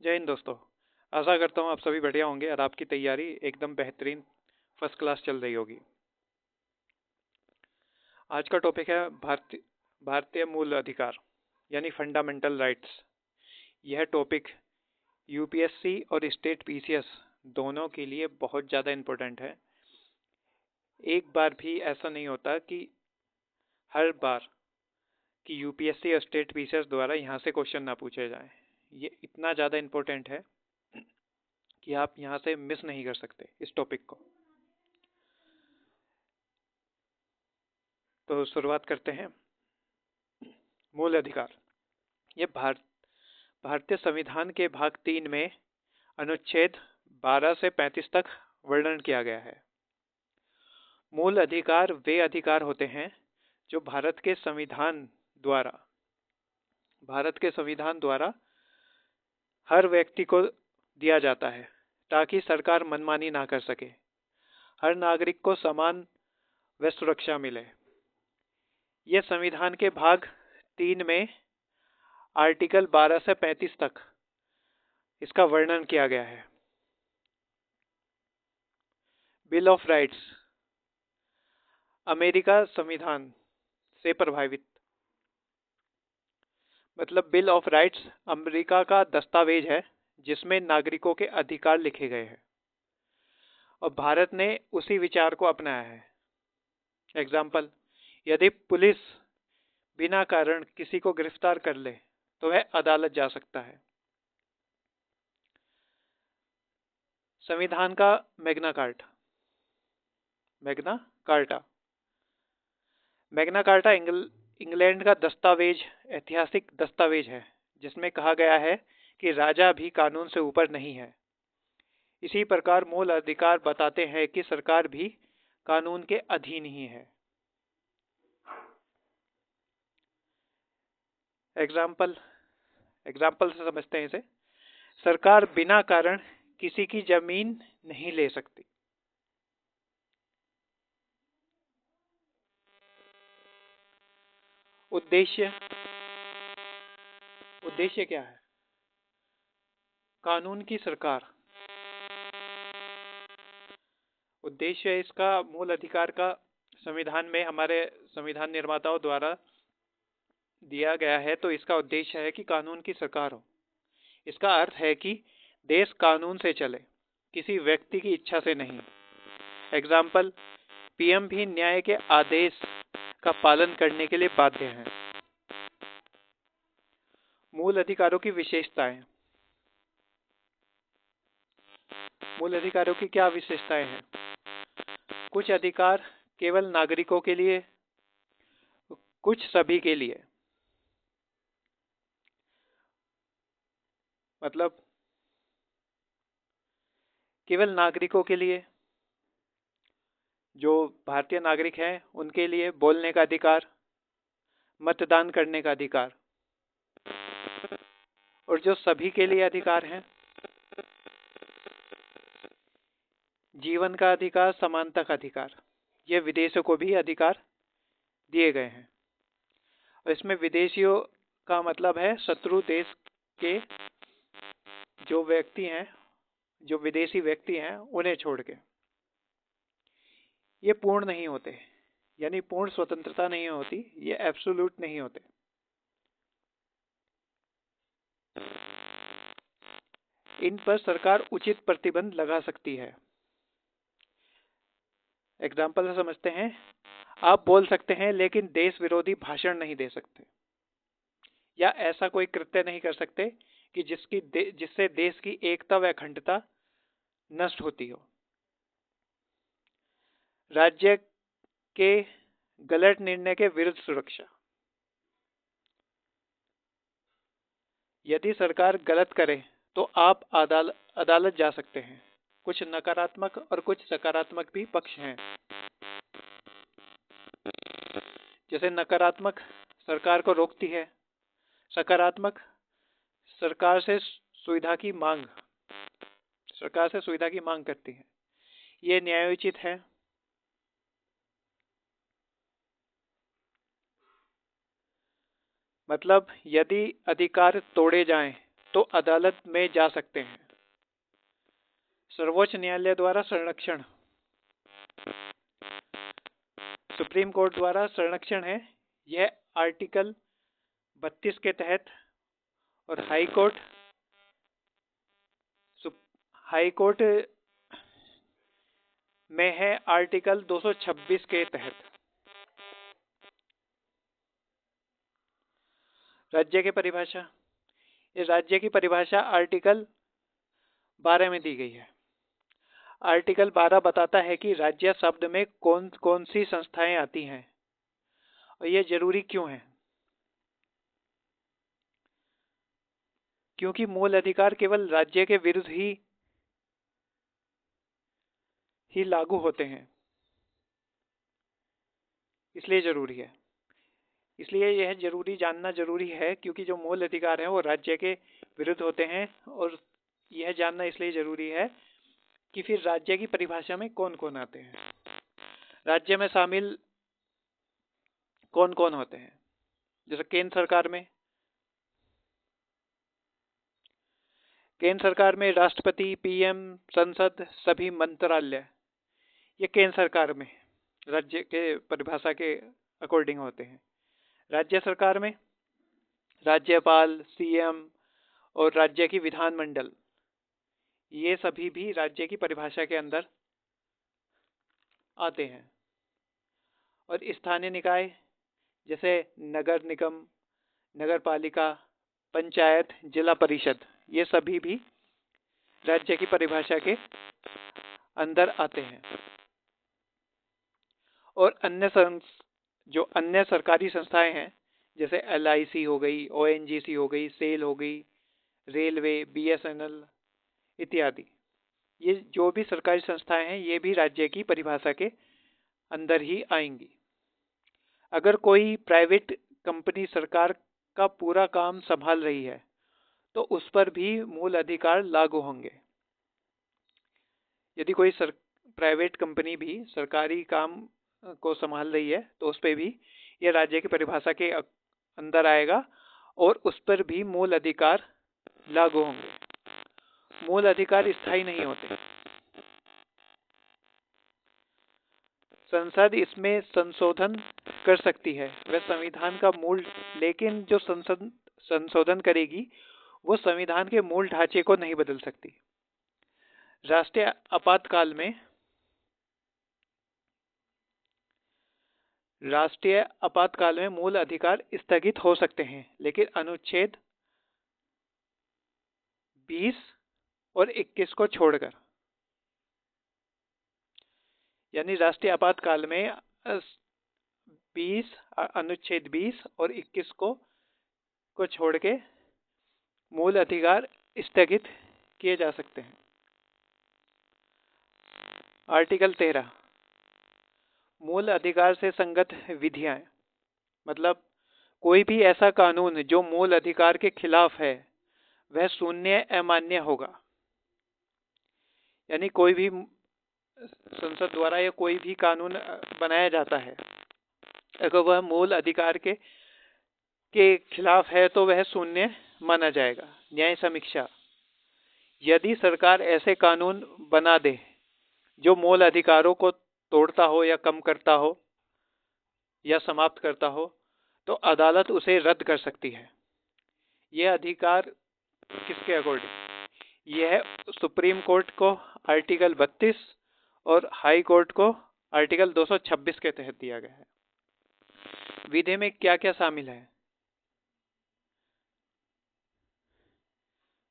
जय हिंद दोस्तों। आशा करता हूँ आप सभी बढ़िया होंगे और आपकी तैयारी एकदम बेहतरीन फर्स्ट क्लास चल रही होगी। आज का टॉपिक है भारतीय मूल अधिकार यानी फंडामेंटल राइट्स। यह टॉपिक यूपीएससी और स्टेट पीसीएस दोनों के लिए बहुत ज़्यादा इम्पोर्टेंट है। एक बार भी ऐसा नहीं होता कि हर बार कि यूपीएससी और स्टेट पीसीएस द्वारा यहाँ से क्वेश्चन ना पूछे जाए। ये इतना ज़्यादा इम्पोर्टेंट है कि आप यहाँ से मिस नहीं कर सकते इस टॉपिक को। तो शुरुआत करते हैं। मूल अधिकार ये भारतीय संविधान के भाग 3 में अनुच्छेद 12 से 35 तक वर्णन किया गया है। मूल अधिकार वे अधिकार होते हैं जो भारत के संविधान द्वारा हर व्यक्ति को दिया जाता है ताकि सरकार मनमानी ना कर सके, हर नागरिक को समान व सुरक्षा मिले। ये संविधान के भाग 3 में आर्टिकल 12 से 35 तक इसका वर्णन किया गया है। बिल ऑफ राइट्स अमेरिका संविधान से प्रभावित, मतलब बिल ऑफ राइट्स अमेरिका का दस्तावेज है जिसमें नागरिकों के अधिकार लिखे गए हैं और भारत ने उसी विचार को अपनाया है। एग्जाम्पल, यदि पुलिस बिना कारण किसी को गिरफ्तार कर ले तो वह अदालत जा सकता है। संविधान का मैग्ना कार्टा इंग्लैंड का दस्तावेज, ऐतिहासिक दस्तावेज है जिसमें कहा गया है कि राजा भी कानून से ऊपर नहीं है। इसी प्रकार मूल अधिकार बताते हैं कि सरकार भी कानून के अधीन ही है। एग्जाम्पल से समझते हैं इसे। सरकार बिना कारण किसी की जमीन नहीं ले सकती। उद्देश्य क्या है? कानून की सरकार। उद्देश्य इसका मूल अधिकार का संविधान में हमारे संविधान निर्माताओं द्वारा दिया गया है, तो इसका उद्देश्य है कि कानून की सरकार हो। इसका अर्थ है कि देश कानून से चले, किसी व्यक्ति की इच्छा से नहीं। एग्जाम्पल, पीएम भी न्याय के आदेश का पालन करने के लिए बाध्य हैं। मूल अधिकारों की विशेषताएं। मूल अधिकारों की क्या विशेषताएं हैं? कुछ अधिकार केवल नागरिकों के लिए, कुछ सभी के लिए। मतलब केवल नागरिकों के लिए, जो भारतीय नागरिक हैं उनके लिए बोलने का अधिकार, मतदान करने का अधिकार। और जो सभी के लिए अधिकार हैं, जीवन का अधिकार, समानता का अधिकार। ये विदेशियों को भी अधिकार दिए गए हैं। और इसमें विदेशियों का मतलब है शत्रु देश के जो व्यक्ति हैं, जो विदेशी व्यक्ति हैं, उन्हें छोड़ के। ये पूर्ण नहीं होते, यानी पूर्ण स्वतंत्रता नहीं होती, ये एब्सोल्यूट नहीं होते। इन पर सरकार उचित प्रतिबंध लगा सकती है। एग्जाम्पल से समझते हैं। आप बोल सकते हैं लेकिन देश विरोधी भाषण नहीं दे सकते, या ऐसा कोई कृत्य नहीं कर सकते कि जिससे देश की एकता व अखंडता नष्ट होती हो। राज्य के गलत निर्णय के विरुद्ध सुरक्षा। यदि सरकार गलत करे तो आप अदालत जा सकते हैं। कुछ नकारात्मक और कुछ सकारात्मक भी पक्ष हैं। जैसे नकारात्मक सरकार को रोकती है, सकारात्मक सरकार से सुविधा की मांग करती है। ये न्यायोचित है। मतलब यदि अधिकार तोड़े जाएं तो अदालत में जा सकते हैं। सर्वोच्च न्यायालय द्वारा संरक्षण, सुप्रीम कोर्ट द्वारा संरक्षण है, यह आर्टिकल 32 के तहत, और हाई कोर्ट में है आर्टिकल 226 के तहत। राज्य की परिभाषा, इस राज्य की परिभाषा आर्टिकल 12 में दी गई है। आर्टिकल 12 बताता है कि राज्य शब्द में कौन कौन सी संस्थाएं आती हैं और यह जरूरी क्यों है। क्योंकि मूल अधिकार केवल राज्य के विरुद्ध ही लागू होते हैं, इसलिए जरूरी है। इसलिए यह जानना जरूरी है, क्योंकि जो मूल अधिकार हैं वो राज्य के विरुद्ध होते हैं, और यह जानना इसलिए जरूरी है कि फिर राज्य की परिभाषा में कौन कौन आते हैं। राज्य में शामिल कौन कौन होते हैं, जैसे केंद्र सरकार में राष्ट्रपति, पीएम, संसद, सभी मंत्रालय, ये केंद्र सरकार में राज्य के परिभाषा के अकॉर्डिंग होते हैं। राज्य सरकार में राज्यपाल, सीएम और राज्य की विधानमंडल, ये सभी भी राज्य की परिभाषा के अंदर आते हैं। और स्थानीय निकाय जैसे नगर निगम, नगर पालिका, पंचायत, जिला परिषद, ये सभी भी राज्य की परिभाषा के अंदर आते हैं। और जो अन्य सरकारी संस्थाएं हैं, जैसे LIC हो गई, ONGC हो गई, सेल हो गई, रेलवे, BSNL इत्यादि, ये जो भी सरकारी संस्थाएं हैं ये भी राज्य की परिभाषा के अंदर ही आएंगी। अगर कोई प्राइवेट कंपनी सरकार का पूरा काम संभाल रही है तो उस पर भी मूल अधिकार लागू होंगे। यदि कोई प्राइवेट कंपनी भी सरकारी काम को संभाल रही है तो उस पर भी यह राज्य की परिभाषा के अंदर आएगा और उस पर भी मूल अधिकार लागू होंगे। मूल अधिकार स्थायी नहीं होते। संसद इसमें संशोधन कर सकती है, वह संविधान का मूल, लेकिन जो संशोधन करेगी वो संविधान के मूल ढांचे को नहीं बदल सकती। राष्ट्रीय आपातकाल में मूल अधिकार स्थगित हो सकते हैं, लेकिन अनुच्छेद 20 और 21 को छोड़कर। यानी राष्ट्रीय आपातकाल में अनुच्छेद 20 और 21 को छोड़ के मूल अधिकार स्थगित किए जा सकते हैं। आर्टिकल 13, मूल अधिकार से संगत विधियां, मतलब कोई भी ऐसा कानून जो मूल अधिकार के खिलाफ है वह शून्य अमान्य होगा। यानी कोई भी संसद द्वारा या कोई भी कानून बनाया जाता है, अगर वह मूल अधिकार के खिलाफ है तो वह शून्य माना जाएगा। न्याय समीक्षा, यदि सरकार ऐसे कानून बना दे जो मूल अधिकारों को तोड़ता हो या कम करता हो या समाप्त करता हो तो अदालत उसे रद्द कर सकती है। यह अधिकार किसके अकॉर्डिंग? यह सुप्रीम कोर्ट को आर्टिकल 32 और हाई कोर्ट को आर्टिकल 226 के तहत दिया गया है। विधि में क्या क्या शामिल है?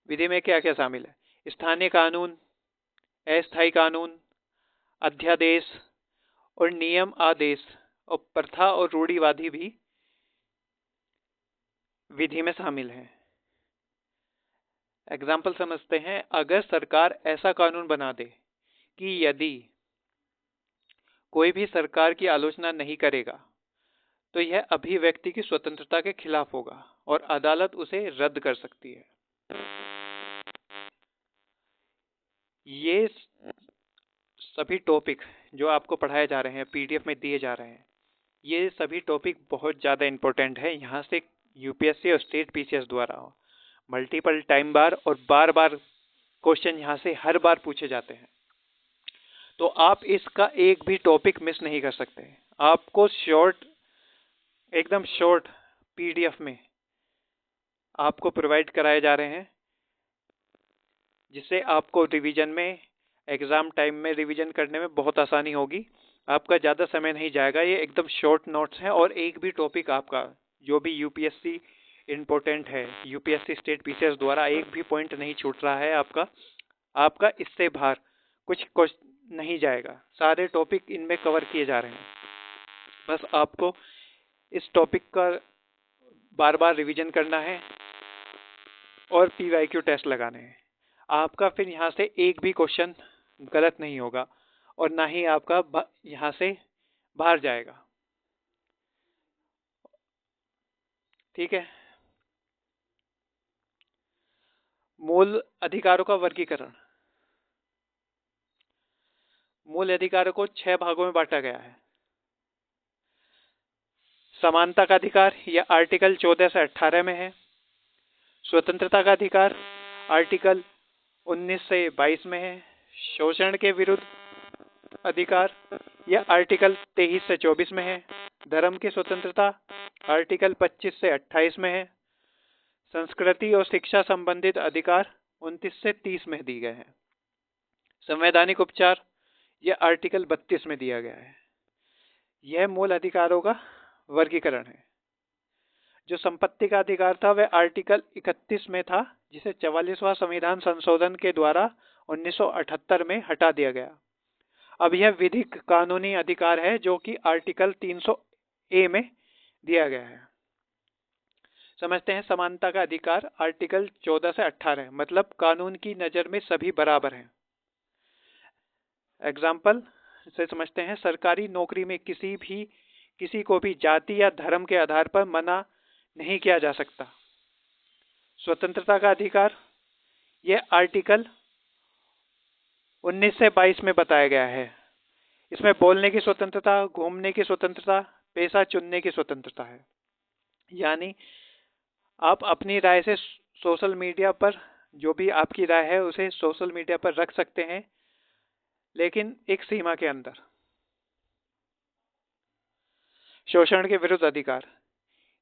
विधि में क्या क्या शामिल है? स्थानीय कानून, अस्थायी कानून, अध्यादेश और नियम आदेश, और प्रथा और रूढ़िवादी भी विधि में शामिल है। एग्जाम्पल समझते हैं। अगर सरकार ऐसा कानून बना दे कि यदि कोई भी सरकार की आलोचना नहीं करेगा तो यह अभिव्यक्ति की स्वतंत्रता के खिलाफ होगा और अदालत उसे रद्द कर सकती है। ये सभी टॉपिक जो आपको पढ़ाए जा रहे हैं, PDF में दिए जा रहे हैं, ये सभी टॉपिक बहुत ज़्यादा इम्पोर्टेंट है। यहाँ से UPSC और स्टेट PCS द्वारा मल्टीपल टाइम बार और बार बार क्वेश्चन यहाँ से हर बार पूछे जाते हैं। तो आप इसका एक भी टॉपिक मिस नहीं कर सकते। आपको एकदम शॉर्ट पीडीएफ में आपको प्रोवाइड कराए जा रहे हैं, जिससे आपको रिवीजन में, एग्जाम टाइम में रिवीजन करने में बहुत आसानी होगी। आपका ज़्यादा समय नहीं जाएगा। ये एकदम शॉर्ट नोट्स हैं और एक भी टॉपिक आपका जो भी यूपीएससी इम्पोर्टेंट है, यूपीएससी स्टेट पीसीएस द्वारा एक भी पॉइंट नहीं छूट रहा है आपका इससे बाहर कुछ नहीं जाएगा। सारे टॉपिक इनमें कवर किए जा रहे हैं। बस आपको इस टॉपिक का बार बार रिवीजन करना है और पीवाईक्यू टेस्ट लगाने हैं। आपका फिर यहाँ से एक भी क्वेश्चन गलत नहीं होगा और ना ही आपका यहाँ से बाहर जाएगा। ठीक है। मूल अधिकारों का वर्गीकरण। मूल अधिकारों को 6 भागों में बांटा गया है। समानता का अधिकार, यह आर्टिकल 14 से 18 में है। स्वतंत्रता का अधिकार आर्टिकल 19 से 22 में है। शोषण के विरुद्ध अधिकार, यह आर्टिकल 23 से 24 में है। धर्म की स्वतंत्रता आर्टिकल 25 से 28 में है। संस्कृति और शिक्षा संबंधित अधिकार 29 से 30 में दिए गए हैं। संवैधानिक उपचार, यह आर्टिकल 32 में दिया गया है। यह मूल अधिकारों का वर्गीकरण है। जो संपत्ति का अधिकार था वह आर्टिकल 31 में था, जिसे 44वां संविधान संशोधन के द्वारा 1978 में हटा दिया गया। अब यह विधिक कानूनी अधिकार है, जो कि आर्टिकल 300A में दिया गया है। समझते हैं समानता का अधिकार आर्टिकल 14 से 18, मतलब कानून की नजर में सभी बराबर हैं। एग्जाम्पल से समझते हैं। सरकारी नौकरी में किसी को भी जाति या धर्म के आधार पर मना नहीं किया जा सकता। स्वतंत्रता का अधिकार, यह आर्टिकल 19 से 22 में बताया गया है। इसमें बोलने की स्वतंत्रता, घूमने की स्वतंत्रता, पेशा चुनने की स्वतंत्रता है। यानी आप अपनी राय से सोशल मीडिया पर, जो भी आपकी राय है उसे सोशल मीडिया पर रख सकते हैं, लेकिन एक सीमा के अंदर। शोषण के विरुद्ध अधिकार,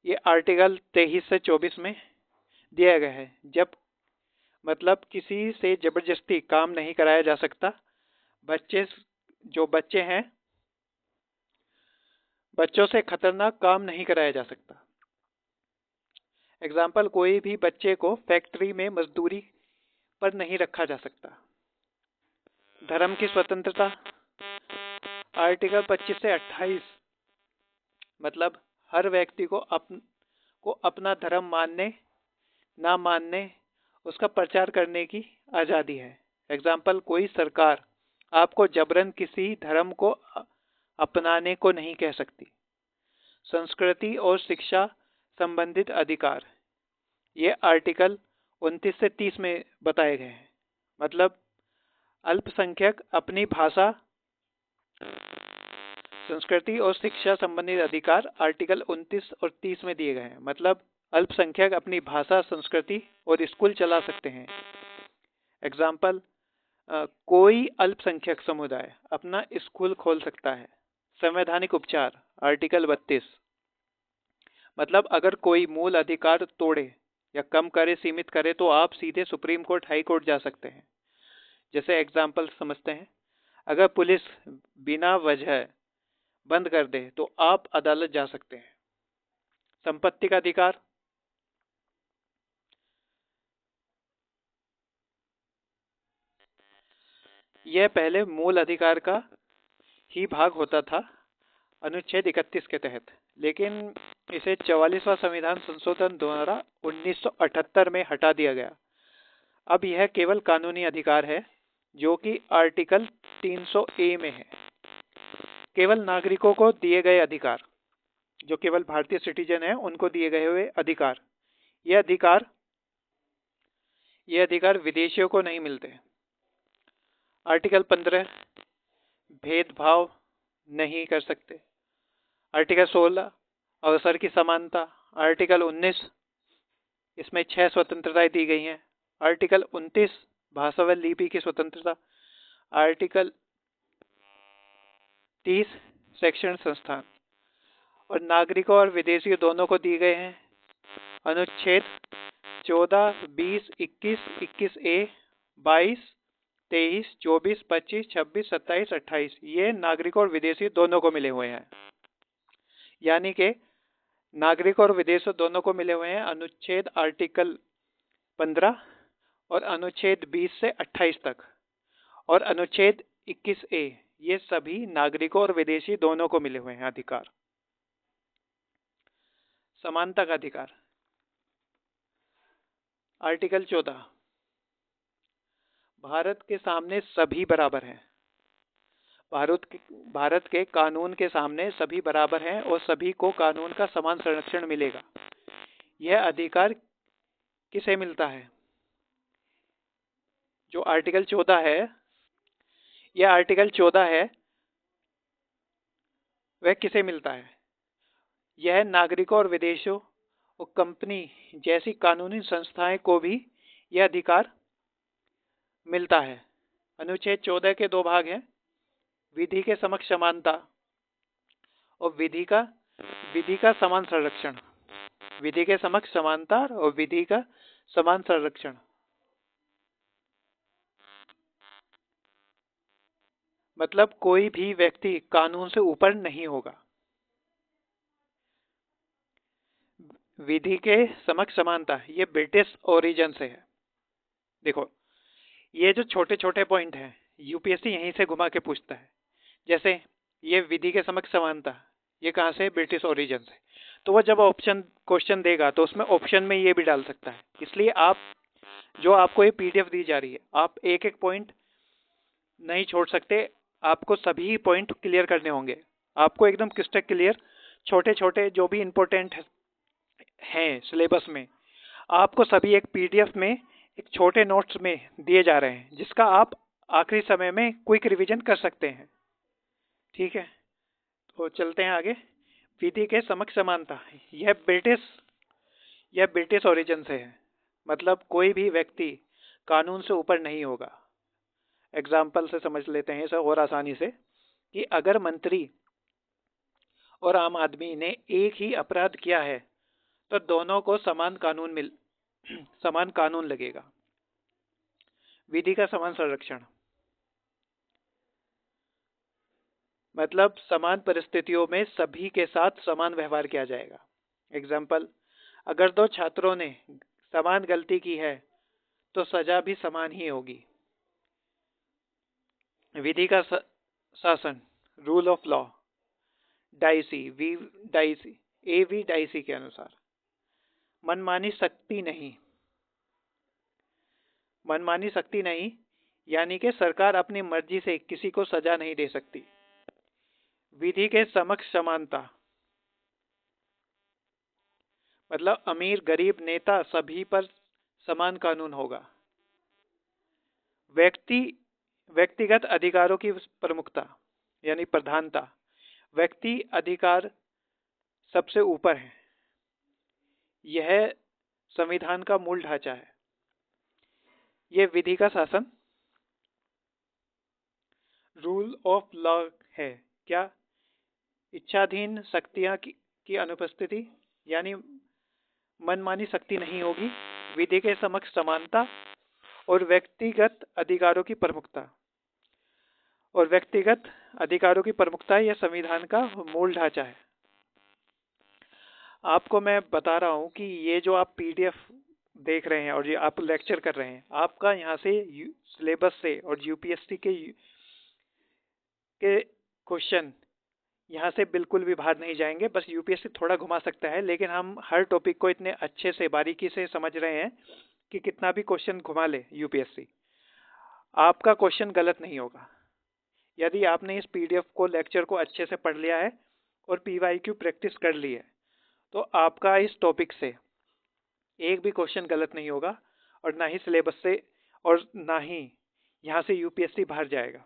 ये आर्टिकल 23 से 24 में दिया गया है। जब मतलब किसी से जबरदस्ती काम नहीं कराया जा सकता। बच्चे हैं, बच्चों से खतरनाक काम नहीं कराया जा सकता। एग्जाम्पल, कोई भी बच्चे को फैक्ट्री में मजदूरी पर नहीं रखा जा सकता। धर्म की स्वतंत्रता आर्टिकल 25 से 28, मतलब हर व्यक्ति को अपना धर्म मानने ना मानने, उसका प्रचार करने की आज़ादी है। एग्जाम्पल, कोई सरकार आपको जबरन किसी धर्म को अपनाने को नहीं कह सकती। संस्कृति और शिक्षा संबंधित अधिकार, ये आर्टिकल 29 से 30 में बताए गए हैं। मतलब अल्पसंख्यक अपनी भाषा, संस्कृति और शिक्षा संबंधित अधिकार आर्टिकल 29 और 30 में दिए गए हैं। मतलब अल्पसंख्यक अपनी भाषा, संस्कृति और स्कूल चला सकते हैं। एग्जाम्पल, कोई अल्पसंख्यक समुदाय अपना स्कूल खोल सकता है। संवैधानिक उपचार आर्टिकल 32, मतलब अगर कोई मूल अधिकार तोड़े या कम करे, सीमित करे, तो आप सीधे सुप्रीम कोर्ट, हाई कोर्ट जा सकते हैं। जैसे एग्जाम्पल समझते हैं। अगर पुलिस बिना वजह बंद कर दे तो आप अदालत जा सकते हैं। संपत्ति का अधिकार, यह पहले मूल अधिकार का ही भाग होता था अनुच्छेद 31 के तहत, लेकिन इसे 44वां संविधान संशोधन द्वारा 1978 में हटा दिया गया। अब यह केवल कानूनी अधिकार है, जो कि आर्टिकल 300A में है। केवल नागरिकों को दिए गए अधिकार, जो केवल भारतीय सिटीजन है उनको दिए गए हुए अधिकार, ये अधिकार विदेशियों को नहीं मिलते। आर्टिकल 15, भेदभाव नहीं कर सकते। आर्टिकल 16, अवसर की समानता। आर्टिकल 19, इसमें 6 स्वतंत्रताएं दी गई हैं। आर्टिकल 29 भाषा व लिपि की स्वतंत्रता। आर्टिकल 30 शैक्षणिक संस्थान। और नागरिकों और विदेशियों दोनों को दिए गए हैं अनुच्छेद 14, 20, 21, 21A, 22, 23, 24, 25, 26, 27, 28 ये नागरिकों और विदेशी दोनों को मिले हुए हैं। यानी कि नागरिकों और विदेशी दोनों को मिले हुए हैं अनुच्छेद आर्टिकल 15 और अनुच्छेद 20 से 28 तक। और अनुच्छेद 21A ये सभी नागरिकों और विदेशी दोनों को मिले हुए हैं अधिकार। समानता का अधिकार। आर्टिकल 14 भारत के सामने सभी बराबर हैं। भारत के कानून के सामने सभी बराबर हैं और सभी को कानून का समान संरक्षण मिलेगा। यह अधिकार किसे मिलता है? जो आर्टिकल 14 है, यह आर्टिकल 14 है, वह किसे मिलता है? यह नागरिकों और विदेशों और कंपनी जैसी कानूनी संस्थाएं को भी यह अधिकार मिलता है। अनुच्छेद 14 के 2 भाग हैं, विधि के समक्ष समानता और विधि का समान संरक्षण। विधि के समक्ष समानता और विधि का समान संरक्षण। मतलब कोई भी व्यक्ति कानून से ऊपर नहीं होगा। विधि के समक्ष समानता ये ब्रिटिश ओरिजिन से है। देखो, ये जो छोटे छोटे पॉइंट हैं यूपीएससी यहीं से घुमा के पूछता है। जैसे ये विधि के समक्ष समानता, ये कहाँ से? ब्रिटिश ओरिजिन से। तो वो जब ऑप्शन क्वेश्चन देगा तो उसमें ऑप्शन में ये भी डाल सकता है। इसलिए आपको ये पीडीएफ दी जा रही है, आप एक एक पॉइंट नहीं छोड़ सकते, आपको सभी पॉइंट क्लियर करने होंगे। आपको एकदम क्रिस्टल क्लियर छोटे छोटे जो भी इंपॉर्टेंट हैं सिलेबस में, आपको सभी एक पीडीएफ में एक छोटे नोट्स में दिए जा रहे हैं, जिसका आप आखिरी समय में क्विक रिवीजन कर सकते हैं। ठीक है, तो चलते हैं आगे। विधि के समक्ष समानता यह ब्रिटिश ओरिजिन से है। मतलब कोई भी व्यक्ति कानून से ऊपर नहीं होगा। एग्जाम्पल से समझ लेते हैं इसे और आसानी से, कि अगर मंत्री और आम आदमी ने एक ही अपराध किया है तो दोनों को समान कानून लगेगा। विधि का समान संरक्षण मतलब समान परिस्थितियों में सभी के साथ समान व्यवहार किया जाएगा। एग्जाम्पल, अगर 2 छात्रों ने समान गलती की है तो सजा भी समान ही होगी। विधि का शासन, rule of law, Dicey AV Dicey के अनुसार मनमानी सख्ती नहीं, यानी कि सरकार अपनी मर्जी से किसी को सजा नहीं दे सकती। विधि के समक्ष समानता मतलब अमीर गरीब नेता सभी पर समान कानून होगा। व्यक्तिगत अधिकारों की प्रमुखता यानी प्रधानता, व्यक्ति अधिकार सबसे ऊपर है, यह संविधान का मूल ढांचा है। यह विधि का शासन, रूल ऑफ लॉ है। क्या? इच्छाधीन शक्तियां की अनुपस्थिति, यानी मनमानी शक्ति नहीं होगी। विधि के समक्ष समानता और व्यक्तिगत अधिकारों की प्रमुखता। और व्यक्तिगत अधिकारों की प्रमुखता यह संविधान का मूल ढांचा है। आपको मैं बता रहा हूं कि ये जो आप पीडीएफ देख रहे हैं और ये आप लेक्चर कर रहे हैं, आपका यहाँ से सिलेबस से और यूपीएससी के क्वेश्चन यहाँ से बिल्कुल भी बाहर नहीं जाएंगे। बस यूपीएससी थोड़ा घुमा सकता है, लेकिन हम हर टॉपिक को इतने अच्छे से बारीकी से समझ रहे हैं कि कितना भी क्वेश्चन घुमा ले यूपीएससी, आपका क्वेश्चन गलत नहीं होगा। यदि आपने इस पीडीएफ को लेक्चर को अच्छे से पढ़ लिया है और पीवाईक्यू प्रैक्टिस कर ली है, तो आपका इस टॉपिक से एक भी क्वेश्चन गलत नहीं होगा और ना ही सिलेबस से और ना ही यहाँ से यूपीएससी बाहर जाएगा।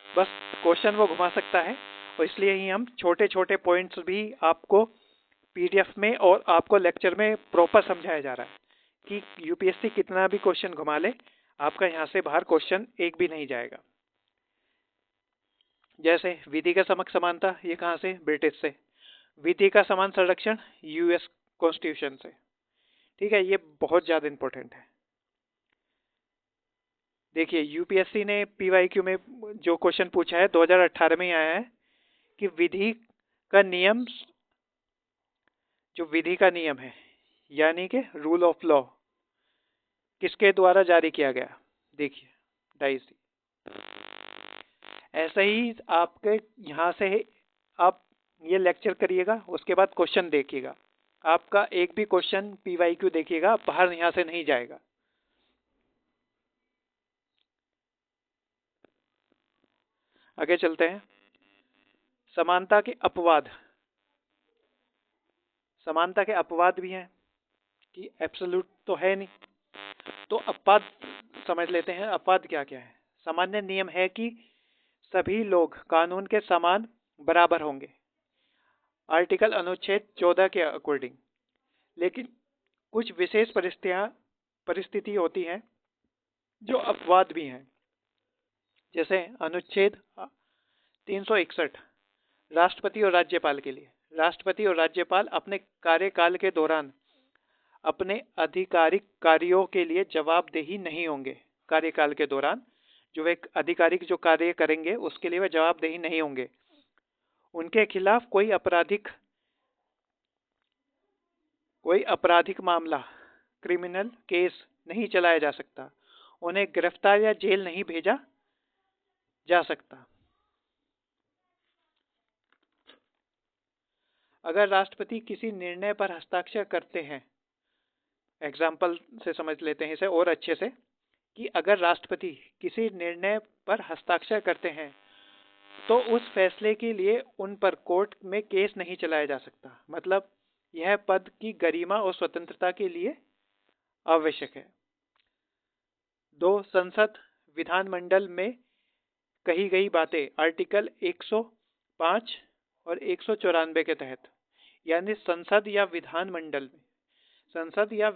बस क्वेश्चन वो घुमा सकता है और इसलिए ही हम छोटे छोटे पॉइंट्स भी आपको पीडीएफ में और आपको लेक्चर में प्रॉपर समझाया जा रहा है कि यूपीएससी कितना भी क्वेश्चन घुमा ले, आपका यहाँ से बाहर क्वेश्चन एक भी नहीं जाएगा। जैसे विधि का समक समानता, ये कहाँ से? ब्रिटिश से। विधि का समान संरक्षण, यूएस कॉन्स्टिट्यूशन से। ठीक है, ये बहुत ज्यादा इंपॉर्टेंट है। देखिए यूपीएससी ने पीवाईक्यू में जो क्वेश्चन पूछा है 2018 में ही आया है कि विधि का नियम, जो विधि का नियम है यानी कि रूल ऑफ लॉ, किसके द्वारा जारी किया गया? देखिए डाइसी। ऐसे ही आपके यहाँ से आप ये लेक्चर करिएगा, उसके बाद क्वेश्चन देखिएगा, आपका एक भी क्वेश्चन पीवाईक्यू देखिएगा बाहर यहाँ से नहीं जाएगा। आगे चलते हैं। समानता के अपवाद। समानता के अपवाद भी हैं कि एब्सोल्यूट तो है नहीं, तो अपवाद समझ लेते हैं। अपवाद क्या क्या है? सामान्य नियम है कि सभी लोग कानून के समान बराबर होंगे, आर्टिकल अनुच्छेद 14 के अकॉर्डिंग। लेकिन कुछ विशेष परिस्थिति होती हैं जो अपवाद भी हैं। जैसे अनुच्छेद 361 राष्ट्रपति और राज्यपाल के लिए। राष्ट्रपति और राज्यपाल अपने कार्यकाल के दौरान अपने आधिकारिक कार्यों के लिए जवाबदेही नहीं होंगे। कार्यकाल के दौरान जो वे आधिकारिक जो कार्य करेंगे उसके लिए वे जवाबदेही नहीं होंगे। उनके खिलाफ कोई आपराधिक मामला, क्रिमिनल केस नहीं चलाया जा सकता। उन्हें गिरफ्तार या जेल नहीं भेजा जा सकता। अगर राष्ट्रपति किसी निर्णय पर हस्ताक्षर करते हैं, एग्जाम्पल से समझ लेते हैं इसे और अच्छे से, कि अगर राष्ट्रपति किसी निर्णय पर हस्ताक्षर करते हैं तो उस फैसले के लिए उन पर कोर्ट में केस नहीं चलाया जा सकता। मतलब यह पद की गरिमा और स्वतंत्रता के लिए आवश्यक है। 2. संसद विधानमंडल में कही गई बातें आर्टिकल 105 और 194 के तहत, यानी संसद या विधानमंडल में, संसद या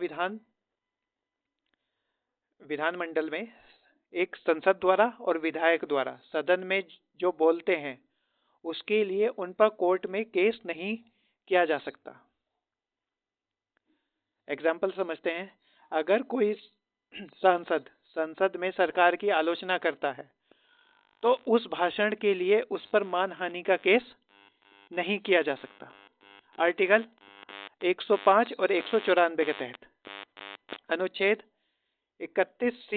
विधानमंडल में एक संसद द्वारा और विधायक द्वारा सदन में जो बोलते हैं उसके लिए उन पर कोर्ट में केस नहीं किया जा सकता। एग्जाम्पल समझते हैं। अगर कोई सांसद संसद में सरकार की आलोचना करता है तो उस भाषण के लिए उस पर मानहानि का केस नहीं किया जा सकता, आर्टिकल 105 और 194 के तहत। अनुच्छेद 31C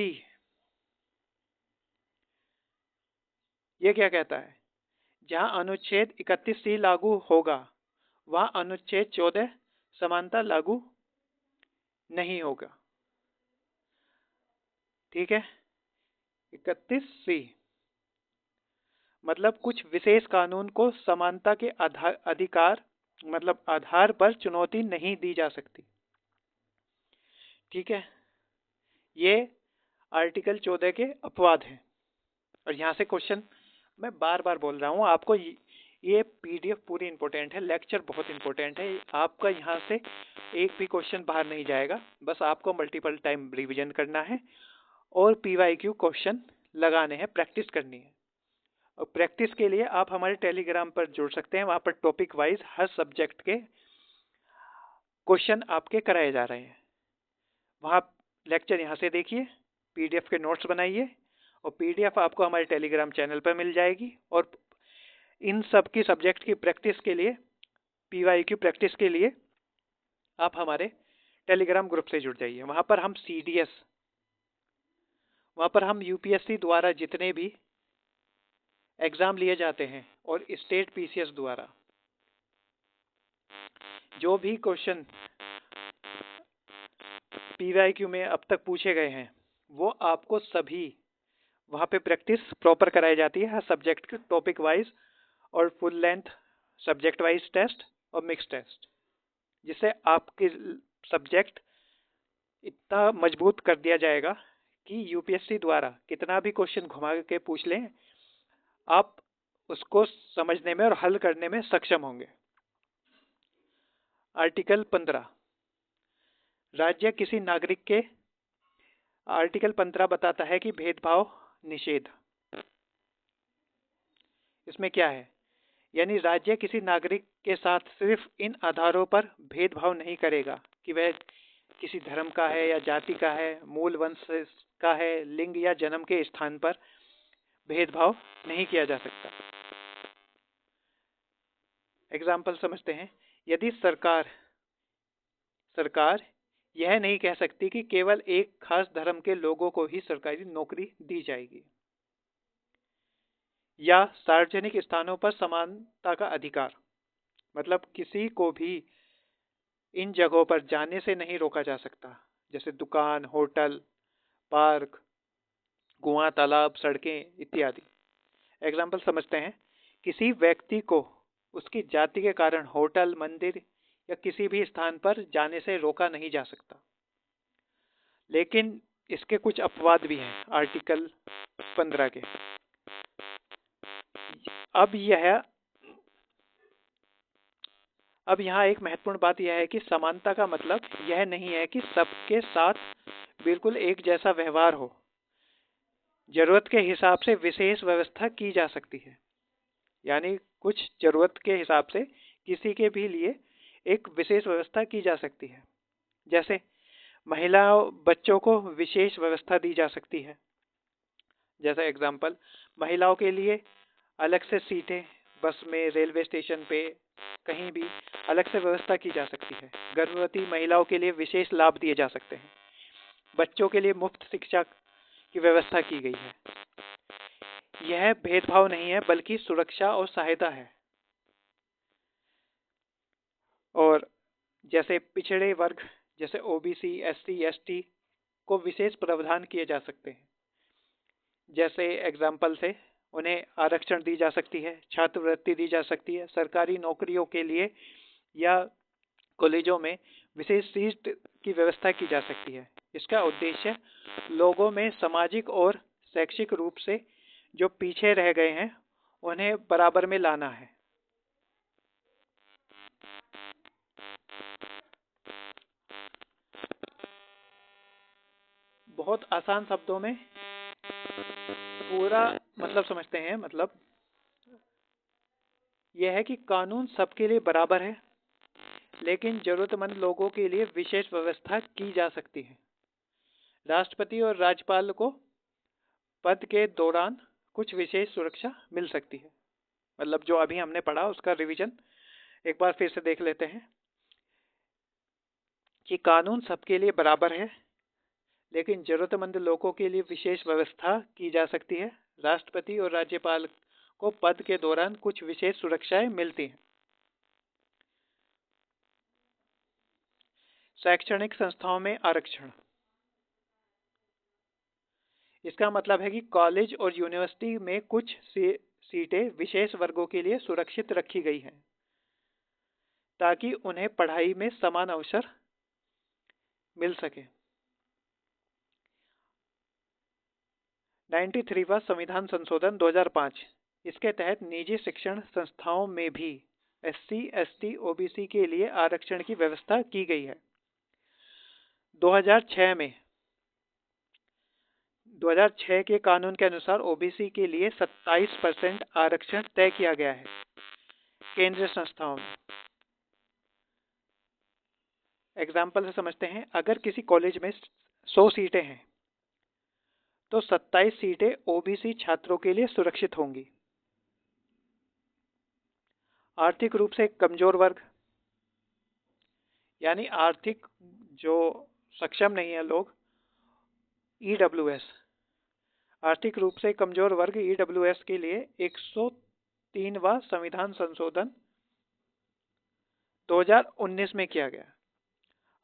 ये क्या कहता है? जहां अनुच्छेद 31C लागू होगा वहां अनुच्छेद 14 समानता लागू नहीं होगा। ठीक है, 31C मतलब कुछ विशेष कानून को समानता के अधिकार मतलब आधार पर चुनौती नहीं दी जा सकती। ठीक है, ये आर्टिकल 14 के अपवाद हैं। और यहाँ से क्वेश्चन मैं बार बार बोल रहा हूँ आपको, ये पीडीएफ पूरी इंपॉर्टेंट है, लेक्चर बहुत इंपॉर्टेंट है। आपका यहाँ से एक भी क्वेश्चन बाहर नहीं जाएगा, बस आपको मल्टीपल टाइम रिवीजन करना है और पीवाईक्यू क्वेश्चन लगाने हैं, प्रैक्टिस करनी है। और प्रैक्टिस के लिए आप हमारे टेलीग्राम पर जुड़ सकते हैं, वहाँ पर टॉपिक वाइज हर सब्जेक्ट के क्वेश्चन आपके कराए जा रहे हैं। वहाँ लेक्चर यहाँ से देखिए, पीडीएफ के नोट्स बनाइए और पीडीएफ आपको हमारे टेलीग्राम चैनल पर मिल जाएगी। और इन सब की सब्जेक्ट की प्रैक्टिस के लिए, पीवाईक्यू प्रैक्टिस के लिए आप हमारे टेलीग्राम ग्रुप से जुड़ जाइए। वहाँ पर हम सीडीएस, वहाँ पर हम यूपीएससी द्वारा जितने भी एग्जाम लिए जाते हैं और स्टेट पीसीएस द्वारा जो भी क्वेश्चन पीवाईक्यू में अब तक पूछे गए हैं वो आपको सभी वहाँ पे प्रैक्टिस प्रॉपर कराई जाती है, हर सब्जेक्ट के टॉपिक वाइज और full length subject wise test और मिक्स टेस्ट, जिससे आपके सब्जेक्ट इतना मजबूत कर दिया जाएगा कि यूपीएससी द्वारा कितना भी क्वेश्चन घुमा के पूछ लें आप उसको समझने में और हल करने में सक्षम होंगे। आर्टिकल 15 राज्य किसी नागरिक के आर्टिकल 15 बताता है कि भेदभाव निषेध। इसमें क्या है, यानी राज्य किसी नागरिक के साथ सिर्फ इन आधारों पर भेदभाव नहीं करेगा कि वह किसी धर्म का है या जाति का है, मूल वंश का है, लिंग या जन्म के स्थान पर भेदभाव नहीं किया जा सकता। एग्जाम्पल समझते हैं। यदि सरकार यह नहीं कह सकती कि केवल एक खास धर्म के लोगों को ही सरकारी नौकरी दी जाएगी, या सार्वजनिक स्थानों पर समानता का अधिकार, मतलब किसी को भी इन जगहों पर जाने से नहीं रोका जा सकता, जैसे दुकान, होटल, पार्क, कुआं, तालाब, सड़कें इत्यादि। एग्जाम्पल समझते हैं। किसी व्यक्ति को उसकी जाति के कारण होटल, मंदिर या किसी भी स्थान पर जाने से रोका नहीं जा सकता। लेकिन इसके कुछ अपवाद भी हैं आर्टिकल 15 के। अब यहाँ एक महत्वपूर्ण बात यह है कि समानता का मतलब यह नहीं है कि सबके साथ बिल्कुल एक जैसा व्यवहार हो। जरूरत के हिसाब से विशेष व्यवस्था की जा सकती है, यानी कुछ जरूरत के हिसाब से किसी के भी लिए एक विशेष व्यवस्था की जा सकती है। जैसे महिलाओं, बच्चों को विशेष व्यवस्था दी जा सकती है। जैसे एग्जाम्पल, महिलाओं के लिए अलग से सीटें बस में, रेलवे स्टेशन पे, कहीं भी अलग से व्यवस्था की जा सकती है। गर्भवती महिलाओं के लिए विशेष लाभ दिए जा सकते हैं। बच्चों के लिए मुफ्त शिक्षा की व्यवस्था की गई है। यह भेदभाव नहीं है, बल्कि सुरक्षा और सहायता है। और जैसे पिछड़े वर्ग, जैसे ओबीसी, एससी, एसटी को विशेष प्रावधान किए जा सकते हैं। जैसे एग्जाम्पल से उन्हें आरक्षण दी जा सकती है, छात्रवृत्ति दी जा सकती है, सरकारी नौकरियों के लिए या कॉलेजों में विशेष सीट की व्यवस्था की जा सकती है। इसका उद्देश्य लोगों में सामाजिक और शैक्षिक रूप से जो पीछे रह गए हैं उन्हें बराबर में लाना है। बहुत आसान शब्दों में पूरा मतलब समझते हैं। मतलब यह है कि कानून सबके लिए बराबर है, लेकिन जरूरतमंद लोगों के लिए विशेष व्यवस्था की जा सकती है। राष्ट्रपति और राज्यपाल को पद के दौरान कुछ विशेष सुरक्षा मिल सकती है। मतलब जो अभी हमने पढ़ा उसका रिवीजन एक बार फिर से देख लेते हैं कि कानून सबके लिए बराबर है, लेकिन जरूरतमंद लोगों के लिए विशेष व्यवस्था की जा सकती है। राष्ट्रपति और राज्यपाल को पद के दौरान कुछ विशेष सुरक्षाएं मिलती हैं। शैक्षणिक संस्थाओं में आरक्षण। इसका मतलब है कि कॉलेज और यूनिवर्सिटी में कुछ सीटें विशेष वर्गों के लिए सुरक्षित रखी गई हैं, ताकि उन्हें पढ़ाई में समान अवसर मिल सके। 93वां संविधान संशोधन 2005, इसके तहत निजी शिक्षण संस्थाओं में भी एससी, एसटी, ओबीसी के लिए आरक्षण की व्यवस्था की गई है। 2006 के कानून के अनुसार ओबीसी के लिए 27% आरक्षण तय किया गया है केंद्रीय संस्थाओं में। एग्जाम्पल से समझते हैं। अगर किसी कॉलेज में 100 सीटें हैं तो 27 सीटें ओबीसी छात्रों के लिए सुरक्षित होंगी। आर्थिक रूप से कमजोर वर्ग, यानी आर्थिक जो सक्षम नहीं है लोग, ईडब्ल्यूएस, आर्थिक रूप से कमजोर वर्ग ईडब्ल्यूएस के लिए 103वां संविधान संशोधन 2019 में किया गया।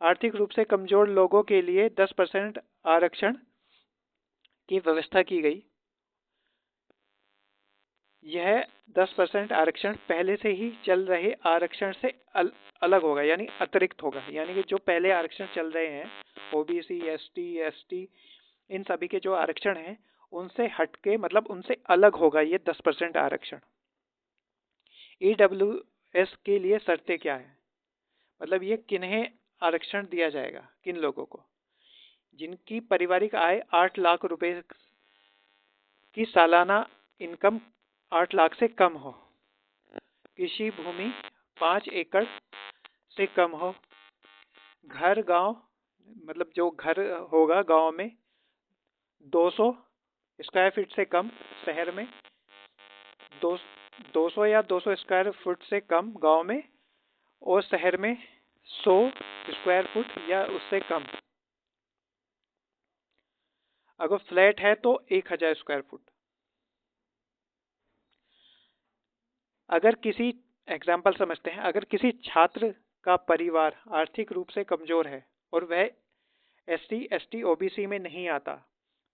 आर्थिक रूप से कमजोर लोगों के लिए 10% आरक्षण की व्यवस्था की गई। यह 10% आरक्षण पहले से ही चल रहे आरक्षण से अलग होगा, यानी अतिरिक्त होगा। यानी कि जो पहले आरक्षण चल रहे हैं ओबीसी, एसटी, एसटी, इन सभी के जो आरक्षण हैं उनसे हटके, मतलब उनसे अलग होगा ये 10% आरक्षण। ईडब्ल्यूएस के लिए शर्तें क्या है? मतलब ये किन्हें आरक्षण दिया जाएगा, किन लोगों को? जिनकी पारिवारिक आय 8 लाख रुपए की सालाना इनकम 8 लाख से कम हो, कृषि भूमि 5 एकड़ से कम हो, घर गांव मतलब जो घर होगा गांव में 200 स्क्वायर फीट से कम, शहर में 200 या 200 स्क्वायर फुट से कम गांव में, और शहर में 100 स्क्वायर फुट या उससे कम। अगर फ्लैट है तो 1000 स्क्वायर फुट। अगर किसी एग्जाम्पल समझते हैं, अगर किसी छात्र का परिवार आर्थिक रूप से कमजोर है और वह SC, ST, OBC में नहीं आता,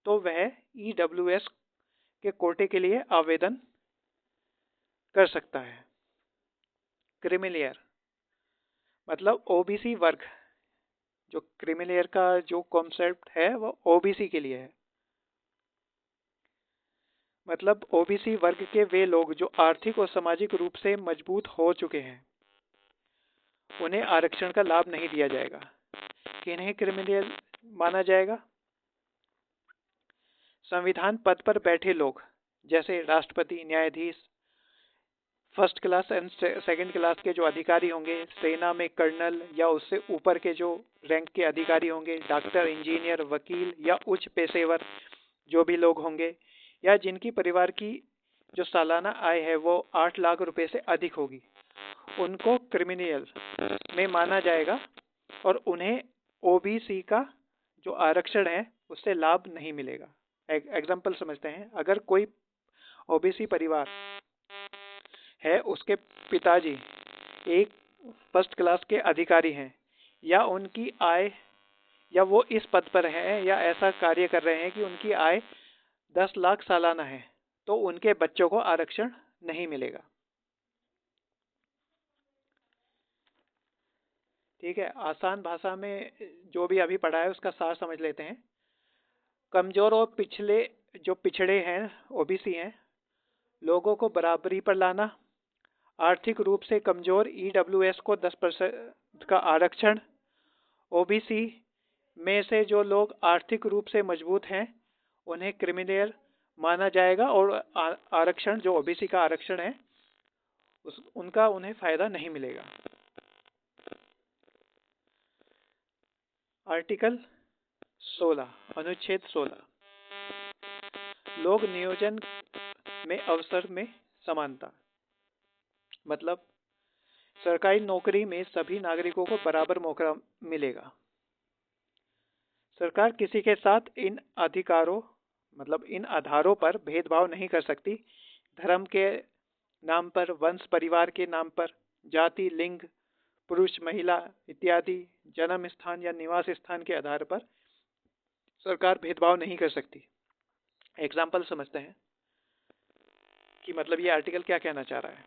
तो वह EWS के कोटे के लिए आवेदन कर सकता है। क्रीमीलेयर मतलब OBC वर्ग, जो क्रीमीलेयर का जो कॉन्सेप्ट है वो OBC के लिए है। मतलब OBC वर्ग के वे लोग जो आर्थिक और सामाजिक रूप से मजबूत हो चुके हैं, उन्हें आरक्षण का लाभ नहीं दिया जाएगा। किन्हें क्रिमिनल माना जाएगा? संविधान पद पर बैठे लोग, जैसे राष्ट्रपति, न्यायाधीश, first class and second class के जो अधिकारी होंगे, सेना में कर्नल या उससे ऊपर के जो रैंक के अधिकारी होंगे, डॉक्टर, इंजीनियर, वकील या उच्च पेशेवर जो भी लोग होंगे, या जिनकी परिवार की जो सालाना आय है वो 8 लाख रुपए से अधिक होगी, उनको क्रिमिनल में माना जाएगा और उन्हें OBC का जो आरक्षण है उससे लाभ नहीं मिलेगा। एग्जाम्पल समझते हैं, अगर कोई OBC परिवार है, उसके पिताजी एक फर्स्ट क्लास के अधिकारी हैं, या उनकी आय, या वो इस पद पर हैं या ऐसा कार्य कर रहे हैं कि उनकी आय 10 लाख सालाना है, तो उनके बच्चों को आरक्षण नहीं मिलेगा। ठीक है, आसान भाषा में जो भी अभी पढ़ा है उसका सार समझ लेते हैं। कमजोर और जो पिछड़े हैं, OBC हैं, लोगों को बराबरी पर लाना, आर्थिक रूप से कमजोर EWS को 10% का आरक्षण, OBC में से जो लोग आर्थिक रूप से मजबूत हैं उन्हें क्रिमिनल माना जाएगा और आरक्षण जो OBC का आरक्षण है उनका उन्हें फायदा नहीं मिलेगा। आर्टिकल 16, अनुच्छेद 16, लोग नियोजन में अवसर में समानता। मतलब सरकारी नौकरी में सभी नागरिकों को बराबर मौका मिलेगा। सरकार किसी के साथ इन अधिकारों मतलब इन आधारों पर भेदभाव नहीं कर सकती। धर्म के नाम पर, वंश परिवार के नाम पर, जाति, लिंग, पुरुष, महिला इत्यादि, जन्म स्थान या निवास स्थान के आधार पर सरकार भेदभाव नहीं कर सकती। एग्जाम्पल समझते हैं कि मतलब ये आर्टिकल क्या कहना चाह रहा है।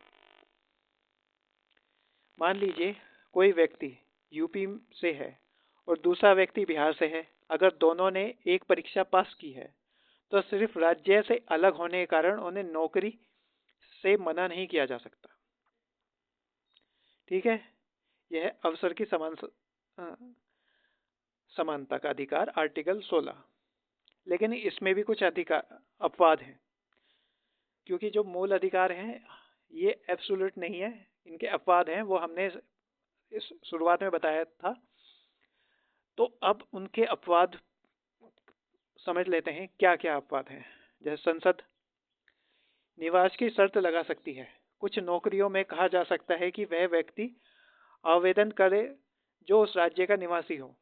मान लीजिए कोई व्यक्ति यूपी से है और दूसरा व्यक्ति बिहार से है। अगर दोनों ने एक परीक्षा पास की है तो सिर्फ राज्य से अलग होने के कारण उन्हें नौकरी से मना नहीं किया जा सकता। ठीक है, यह अवसर की समानता का अधिकार आर्टिकल 16। लेकिन इसमें भी कुछ अधिकार अपवाद हैं, क्योंकि जो मूल अधिकार हैं ये एब्सोल्यूट नहीं है, इनके अपवाद हैं, वो हमने इस शुरुआत में बताया था। तो अब उनके अपवाद समझ लेते हैं क्या क्या अपवाद हैं। जैसे संसद निवास की शर्त लगा सकती है। कुछ नौकरियों में कहा जा सकता है कि वह व्यक्ति आवेदन करे जो उस राज्य का निवासी हो,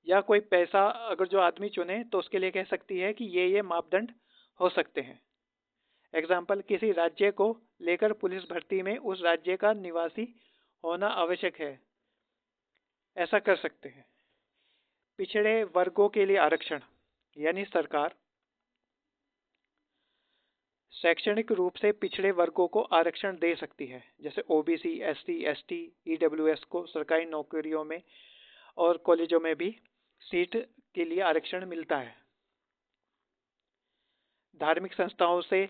या कोई पैसा अगर जो आदमी चुने तो उसके लिए कह सकती है कि ये मापदंड हो सकते हैं। एग्जाम्पल, किसी राज्य को लेकर पुलिस भर्ती में उस राज्य का निवासी होना आवश्यक है, ऐसा कर सकते हैं। पिछड़े वर्गों के लिए आरक्षण, यानी सरकार शैक्षणिक रूप से पिछड़े वर्गों को आरक्षण दे सकती है। जैसे OBC, SC, ST, EWS को सरकारी नौकरियों में और कॉलेजों में भी सीट के लिए आरक्षण मिलता है। धार्मिक संस्थाओं से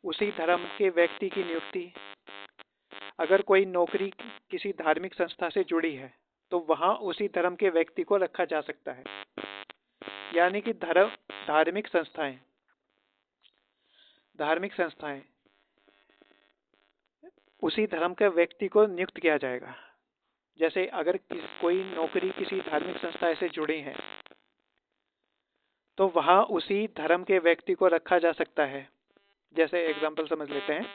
उसी धर्म के व्यक्ति की नियुक्ति, अगर कोई नौकरी किसी धार्मिक संस्था से जुड़ी है तो वहां उसी धर्म के व्यक्ति को रखा जा सकता है। यानी कि धार्मिक संस्थाएं उसी धर्म के व्यक्ति को नियुक्त किया जाएगा। जैसे अगर कोई नौकरी किसी धार्मिक संस्था से जुड़ी है तो वहां उसी धर्म के व्यक्ति को रखा जा सकता है। जैसे एग्जांपल समझ लेते हैं,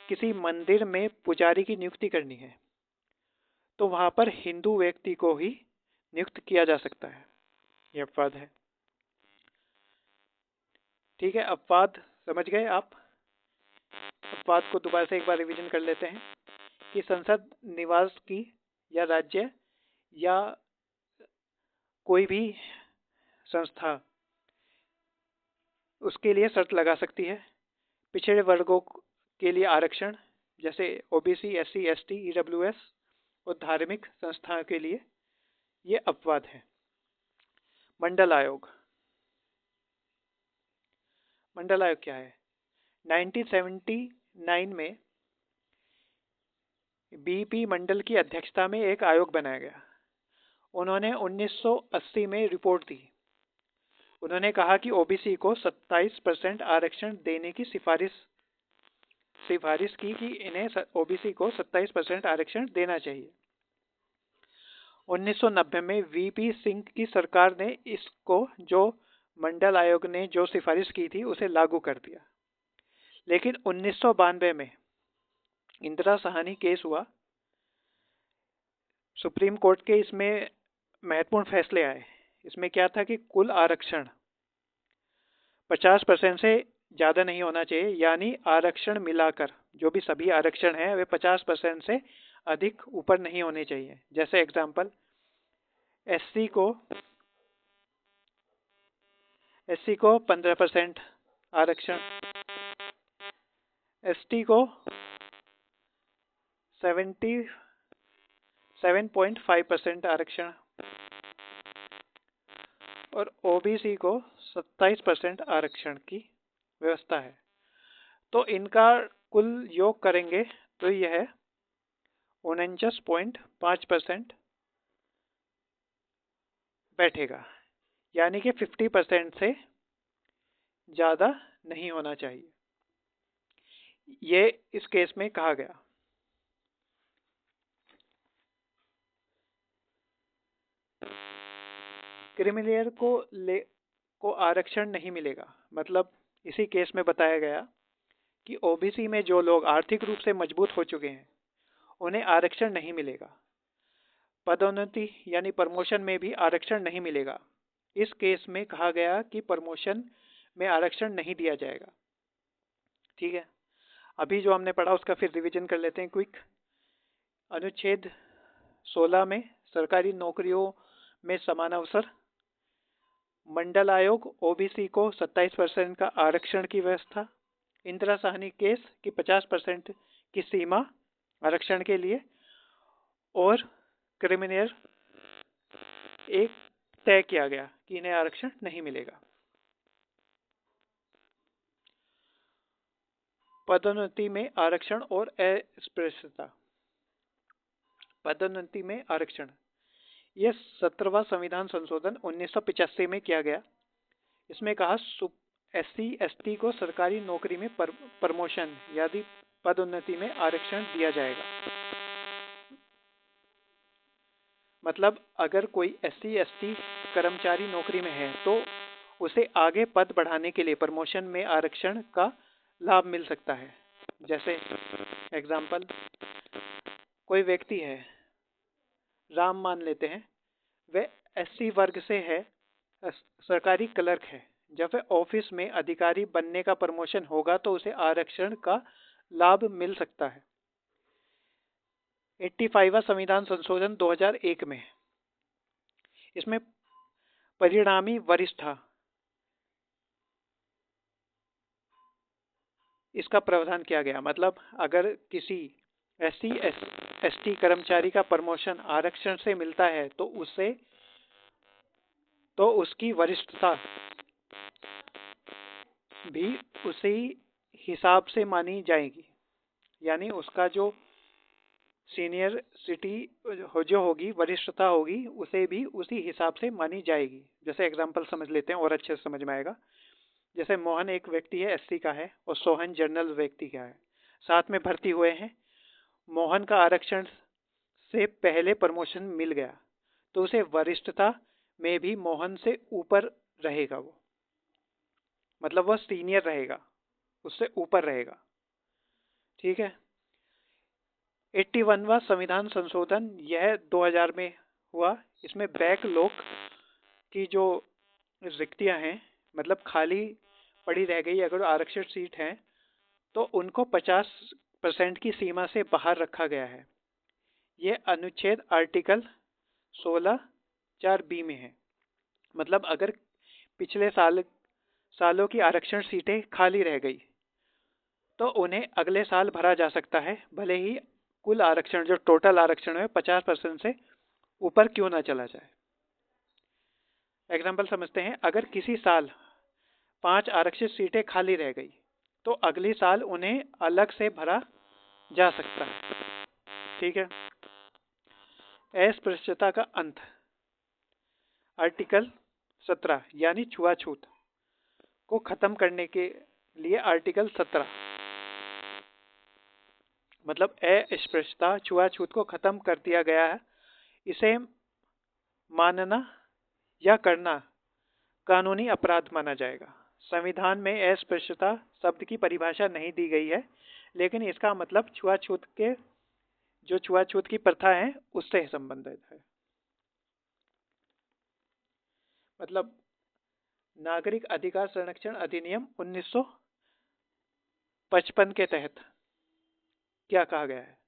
किसी मंदिर में पुजारी की नियुक्ति करनी है तो वहां पर हिंदू व्यक्ति को ही नियुक्त किया जा सकता है। यह अपवाद है। ठीक है, अपवाद समझ गए आप? अपवाद को दोबारा से एक बार रिवीजन कर लेते हैं कि संसद निवास की या राज्य या कोई भी संस्था उसके लिए शर्त लगा सकती है। पिछड़े वर्गों के लिए आरक्षण जैसे ओबीसी, एससी, एसटी, ईडब्ल्यूएस और धार्मिक संस्थाओं के लिए ये अपवाद है। मंडल आयोग क्या है? 1979 में बीपी मंडल की अध्यक्षता में एक आयोग बनाया गया। उन्होंने 1980 में रिपोर्ट दी। उन्होंने कहा कि ओबीसी को 27% आरक्षण देने की सिफारिश की कि इन्हें ओबीसी को 27% आरक्षण देना चाहिए। 1990 में वीपी सिंह की सरकार ने इसको, जो मंडल आयोग ने जो सिफारिश की थी, उसे लागू कर दिया। लेकिन 1992 में इंदिरा साहनी केस हुआ। सुप्रीम कोर्ट के इसमें महत्वपूर्ण फैसले आए। इसमें क्या था कि कुल आरक्षण 50% से ज़्यादा नहीं होना चाहिए, यानी आरक्षण मिलाकर जो भी सभी आरक्षण हैं वे 50% से अधिक ऊपर नहीं होने चाहिए। जैसे एग्जांपल, एससी को 15% आरक्षण, एसटी को 7.5% आरक्षण और ओबीसी को 27% आरक्षण की व्यवस्था है। तो इनका कुल योग करेंगे तो यह 49.5% बैठेगा, यानी कि 50% से ज़्यादा नहीं होना चाहिए। ये इस केस में कहा गया। क्रिमिलियर को आरक्षण नहीं मिलेगा। मतलब इसी केस में बताया गया कि ओबीसी में जो लोग आर्थिक रूप से मजबूत हो चुके हैं उन्हें आरक्षण नहीं मिलेगा। पदोन्नति यानी प्रमोशन में भी आरक्षण नहीं मिलेगा। इस केस में कहा गया कि प्रमोशन में आरक्षण नहीं दिया जाएगा। ठीक है, अभी जो हमने पढ़ा उसका फिर रिवीजन कर लेते हैं क्विक। अनुच्छेद 16 में सरकारी नौकरियों में समान अवसर, मंडल आयोग, ओबीसी को 27% का आरक्षण की व्यवस्था, इंदिरा साहनी केस की 50% की सीमा आरक्षण के लिए, और क्रिमिनल एक तय किया गया कि इन्हें आरक्षण नहीं मिलेगा। पदोन्नति में आरक्षण और अस्पृश्यता। पदोन्नति में आरक्षण, यह 17वां संविधान संशोधन 1985 में किया गया। इसमें कहा एससी एसटी को सरकारी नौकरी में प्रमोशन यानी पदोन्नति में आरक्षण दिया जाएगा। मतलब अगर कोई एससी एसटी कर्मचारी नौकरी में है तो उसे आगे पद बढ़ाने के लिए प्रमोशन में आरक्षण का लाभ मिल सकता है। जैसे एग्जाम्पल, कोई व्यक्ति है, राम मान लेते हैं, वह एससी वर्ग से है, सरकारी क्लर्क है। जब वह ऑफिस में अधिकारी बनने का प्रमोशन होगा तो उसे आरक्षण का लाभ मिल सकता है। 85वां संविधान संशोधन 2001 में, इसमें परिणामी वरिष्ठता इसका प्रावधान किया गया। मतलब अगर किसी एससी एसटी कर्मचारी का प्रमोशन आरक्षण से मिलता है तो उसकी वरिष्ठता भी उसी हिसाब से मानी जाएगी। यानी उसका जो सीनियर सिटी जो होगी, वरिष्ठता होगी, उसे भी उसी हिसाब से मानी जाएगी। जैसे एग्जांपल समझ लेते हैं और अच्छे से समझ में आएगा। जैसे मोहन एक व्यक्ति है, एससी का है, और सोहन जनरल व्यक्ति का है, साथ में भर्ती हुए हैं। मोहन का आरक्षण से पहले प्रमोशन मिल गया तो उसे वरिष्ठता में भी मोहन से ऊपर रहेगा। वो मतलब वह सीनियर रहेगा, उससे ऊपर रहेगा। ठीक है। 81वां संविधान संशोधन यह 2000 में हुआ। इसमें बैकलॉग की जो रिक्तियां हैं, मतलब खाली पड़ी रह गई अगर आरक्षित सीट है, तो उनको 50% की सीमा से बाहर रखा गया है। यह अनुच्छेद आर्टिकल 16(4)(b) में है। मतलब अगर पिछले सालों की आरक्षण सीटें खाली रह गई तो उन्हें अगले साल भरा जा सकता है, भले ही कुल आरक्षण जो टोटल आरक्षण है 50% से ऊपर क्यों ना चला जाए। एग्जाम्पल समझते हैं। अगर किसी साल 5 आरक्षित सीटें खाली रह गई तो अगली साल उन्हें अलग से भरा जा सकता है। ठीक है। अस्पृश्यता का अंत। आर्टिकल 17 यानी छुआछूत को खत्म करने के लिए आर्टिकल 17 मतलब अस्पृश्यता, छुआछूत को खत्म कर दिया गया है। इसे मानना या करना कानूनी अपराध माना जाएगा। संविधान में अस्पृश्यता शब्द की परिभाषा नहीं दी गई है, लेकिन इसका मतलब छुआछूत की प्रथा है उससे संबंधित है। मतलब नागरिक अधिकार संरक्षण अधिनियम 1955 के तहत क्या कहा गया है?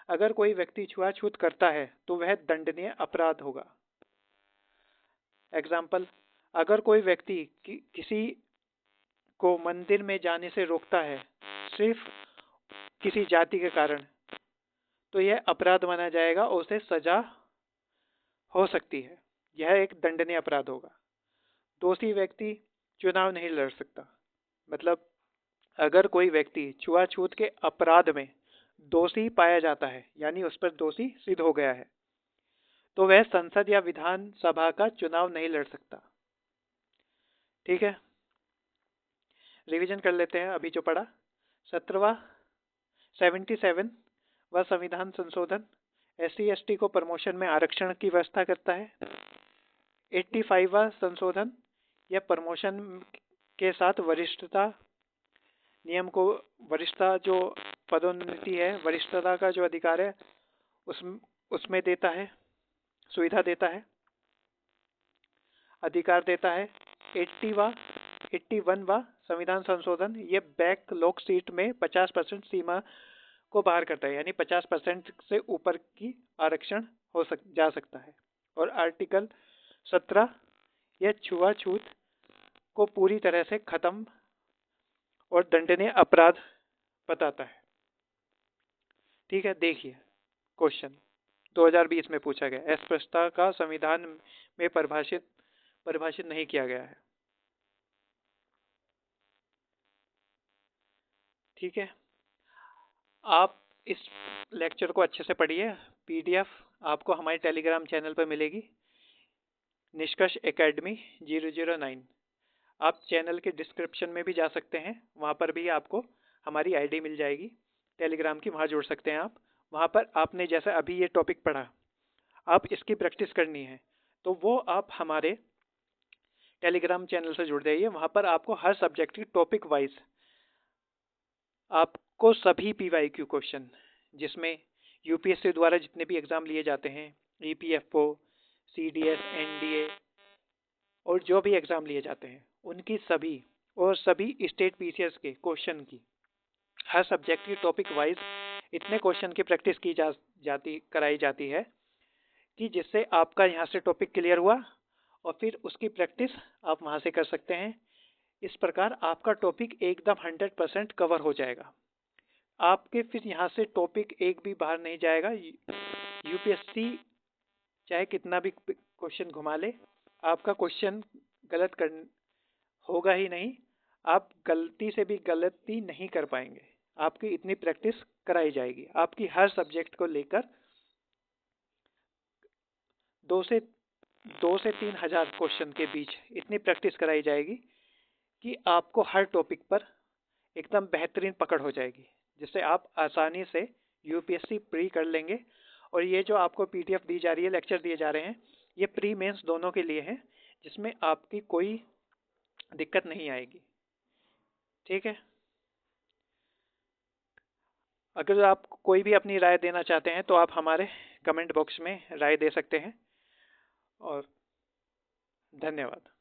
अगर कोई व्यक्ति छुआछूत करता है तो वह दंडनीय अपराध होगा। एग्जाम्पल, अगर कोई व्यक्ति किसी को मंदिर में जाने से रोकता है सिर्फ किसी जाति के कारण, तो यह अपराध माना जाएगा और उसे सजा हो सकती है। यह एक दंडनीय अपराध होगा। दोषी व्यक्ति चुनाव नहीं लड़ सकता। मतलब अगर कोई व्यक्ति छुआछूत के अपराध में दोषी पाया जाता है, यानी उस पर दोषी सिद्ध हो गया है, तो वह संसद या विधानसभा का चुनाव नहीं लड़ सकता। ठीक है। रिवीजन कर लेते हैं अभी जो पढ़ा। 77 वह संविधान संशोधन SC/ST को प्रमोशन में आरक्षण की व्यवस्था करता है। 85वां संशोधन यह प्रमोशन के साथ वरिष्ठता नियम को, वरिष्ठता जो पदोन्नति है, वरिष्ठता का जो अधिकार है उसमें देता है, सुविधा देता है, अधिकार देता है। 81वां संविधान संशोधन ये बैकलॉग सीट में 50% सीमा को बाहर करता है, यानी 50% से ऊपर की आरक्षण जा सकता है। और आर्टिकल 17 यह छुआछूत को पूरी तरह से खत्म और दंडनीय अपराध बताता है। ठीक है। देखिए क्वेश्चन 2020 में पूछा गया, अस्पृश्यता का संविधान में परिभाषित नहीं किया गया है। ठीक है। आप इस लेक्चर को अच्छे से पढ़िए। PDF आपको हमारे टेलीग्राम चैनल पर मिलेगी, निष्कर्ष एकेडमी 009। आप चैनल के डिस्क्रिप्शन में भी जा सकते हैं, वहाँ पर भी आपको हमारी ID मिल जाएगी टेलीग्राम की, वहाँ जुड़ सकते हैं आप। वहाँ पर आपने जैसा अभी ये टॉपिक पढ़ा, आप इसकी प्रैक्टिस करनी है तो वो आप हमारे टेलीग्राम चैनल से जुड़ जाइए। वहाँ पर आपको हर सब्जेक्ट की टॉपिक वाइज आपको सभी PYQ क्वेश्चन, जिसमें UPSC द्वारा जितने भी एग्जाम लिए जाते हैं, EPFO, CDS, NDA और जो भी एग्जाम लिए जाते हैं उनकी सभी और सभी स्टेट PCS के क्वेश्चन की हर सब्जेक्ट की टॉपिक वाइज इतने क्वेश्चन की प्रैक्टिस कराई जाती है कि जिससे आपका यहाँ से टॉपिक क्लियर हुआ और फिर उसकी प्रैक्टिस आप वहाँ से कर सकते हैं। इस प्रकार आपका टॉपिक एकदम 100% कवर हो जाएगा। आपके फिर यहाँ से टॉपिक एक भी बाहर नहीं जाएगा। UPSC चाहे कितना भी क्वेश्चन घुमा ले, आपका क्वेश्चन होगा ही नहीं। आप गलती से भी गलती नहीं कर पाएंगे। आपकी इतनी प्रैक्टिस कराई जाएगी। आपकी हर सब्जेक्ट को लेकर 2 से 3 हजार क्वेश्चन के बीच इतनी प्रैक्टिस कराई जाएगी कि आपको हर टॉपिक पर एकदम बेहतरीन पकड़ हो जाएगी, जिससे आप आसानी से यूपीएससी प्री कर लेंगे। और ये जो आपको पीडीएफ दी जा रही है, लेक्चर दिए जा रहे हैं, ये प्री मेंस दोनों के लिए हैं, जिसमें आपकी कोई दिक्कत नहीं आएगी। ठीक है। अगर आप कोई भी अपनी राय देना चाहते हैं तो आप हमारे कमेंट बॉक्स में राय दे सकते हैं। और धन्यवाद।